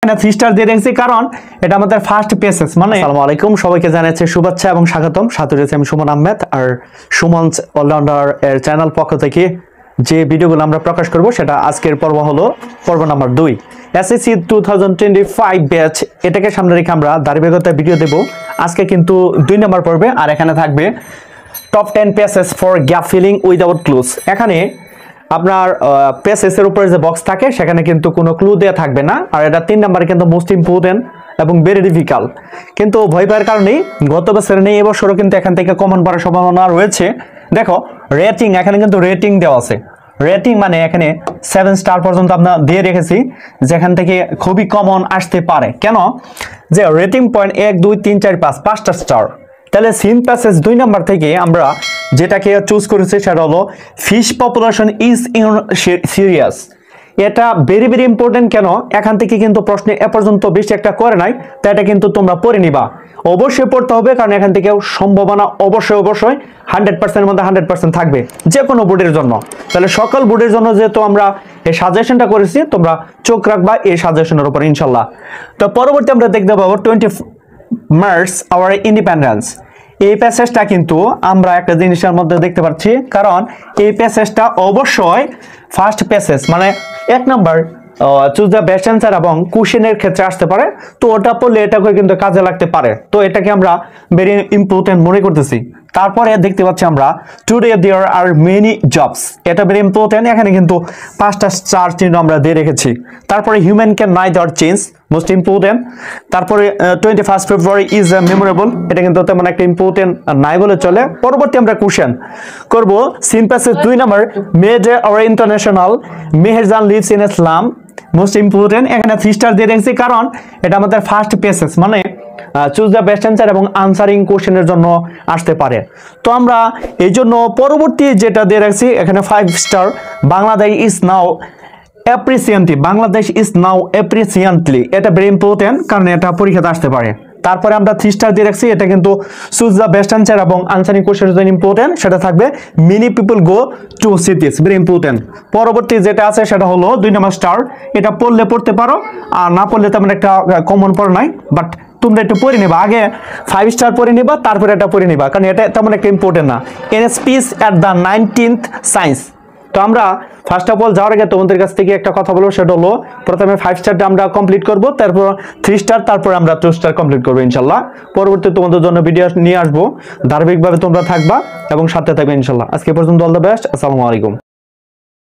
3 star দিয়ে রেখেছি কারণ এটা আমাদের ফার্স্ট পেসেস। মানে আসসালামু আলাইকুম, সবাইকে জানাচ্ছি শুভেচ্ছা এবং স্বাগতম। সাথে রয়েছে আমি সুমন আহমেদ আর সুমনস অলরাউন্ডার এর চ্যানেল পক্ষ থেকে যে ভিডিওগুলো আমরা প্রকাশ করব সেটা আজকের পর্ব হলো পর্ব নাম্বার 2 এসএসসি 2025 ব্যাচ। এটাকে সামনে রেখে আমরা ধারাবাহিকতায় ভিডিও দেব। আজকে কিন্তু 2 নম্বর পর্বে, আর এখানে থাকবে top 10 pieces for gap filling without clues. এখানে আপনার পেসেসের উপরে যে বক্স থাকে সেখানে কিন্তু কোনো ক্লু দেওয়া থাকবে না, আর এটা 3 নম্বরে কিন্তু মোস্ট ইম্পর্টেন্ট এবং ভেরি ডিফিকাল্ট। কিন্তু ভয় পাওয়ার কারণেই গত বছর নেই, এবছরও কিন্তু এখান থেকে কমন পড়ার সম্ভাবনা রয়েছে। দেখো রেটিং, এখানে কিন্তু রেটিং দেওয়া আছে। রেটিং মানে এখানে 7 স্টার পর্যন্ত আমরা দিয়ে রেখেছি, যেখান থেকে খুবই কমন আসতে পারে। কেন যে রেটিং পয়েন্ট 1 2 3 4 5 5টা স্টার। তাহলে সিন প্যাসেজ 2 নম্বর থেকে আমরা যেটাকে চুজ করেছি সেটা হলো ফিশ পপুলেশন ইজ সিরিয়াস। এটা ভেরি ভেরি ইম্পর্টেন্ট। কেন এখান থেকে কিন্তু প্রশ্নে এ পর্যন্ত বেশি একটা করে নাই, তো এটা কিন্তু তোমরা পড়ে নিবা, অবশ্যই পড়তে হবে, কারণ এখান থেকে সম্ভাবনা অবশ্যই 100% মধ্যে 100% থাকবে যে কোনো বোর্ডের জন্য। তাহলে সকল বোর্ডের জন্য যেহেতু আমরা এই সাজেশনটা করেছি, তোমরা চোখ রাখবা এই সাজেশনের উপর ইনশাল্লাহ। তো পরবর্তী আমরা দেখতে পাবো 20 মার্চ আওয়ার ইন্ডিপেন্ডেন্স। এই প্যাসেজটা কিন্তু আমরা একটা জিনিসের মধ্যে দেখতে পাচ্ছি, কারণ এই প্যাসেজটা অবশ্যই ফার্স্ট প্যাসেজ, মানে 1 number choose the best answer এবং কোশ্চেনের ক্ষেত্রে আসতে পারে। তো ওটা পড়লে এটাকে কিন্তু কাজে লাগতে পারে, তো এটাকে আমরা ভেরি ইম্পর্টেন্ট মনে করতেছি। তারপরে দেখতে পাচ্ছি আমরা today there are many jobs, এটা ভেরি ইম্পর্টেন্ট। এখানে কিন্তু 5টা স্টার চিহ্ন আমরা দিয়ে রেখেছি। তারপরে human can neither change, most important. তারপরে 21 ফেব্রুয়ারি ইজ মেমোরেবল, এটা কিন্তু তেমন একটা ইম্পর্টেন্ট নাই বলে চলে। পরবর্তী আমরা কোশ্চেন করব সিন প্যাসেজ 2 নম্বর মেড আর international Meherjan lives in Islam, most important. এখানে 3 স্টার দিয়ে রেখেছি কারণ এটা আমাদের ফার্স্ট পেসেস, মানে চুজ দ্য বেস্ট অ্যান্সার এবং আনসারিং কোশ্চেনের জন্য আসতে পারে। তো আমরা এই জন্য পরবর্তী যেটা দিয়ে রাখছি এখানে 5 star, Bangladesh is now appreciatively, Bangladesh is now appreciatively, এটা ভেরি ইম্পর্টেন্ট কারণ এটা পরীক্ষাতে আসতে পারে। তারপরে আমরা 3 স্টার দিয়ে রাখছি, এটা কিন্তু চুজ দ্য বেস্ট অ্যান্সার এবং আনসারিং কোশ্চেনের জন্য ইম্পর্টেন্ট, সেটা থাকবে many people go to সিটিজ, very important. পরবর্তী যেটা আছে সেটা হলো 2 নম্বর স্টার, এটা পড়লে পড়তে পারো, আর না পড়লে তেমন একটা কমন পড়া নাই, বাট তোমরা একটু পড়ে নিবা, আগে 5 স্টার পড়ে নিবা, তারপরে এটা পড়ে নিবা, কারণ এটা তেমন একটা ইম্পর্টেন্ট না। N speech at the 19th science. তো আমরা ফার্স্ট অফ অল যাওয়ার আগে তোমাদের কাছ থেকে একটা কথা বলবো, সেটা হলো প্রথমে 5 স্টারটা আমরা কমপ্লিট করব, তারপর 3 স্টার, তারপর আমরা 2 স্টার কমপ্লিট করবো ইনশাল্লাহ। পরবর্তী তোমাদের জন্য ভিডিও নিয়ে আসবো, ধারাবাহিকভাবে তোমরা থাকবা এবং সাথে থাকবে ইনশাল্লাহ। আজকে পর্যন্ত অল দ্য বেস্ট, আসসালামু আলাইকুম।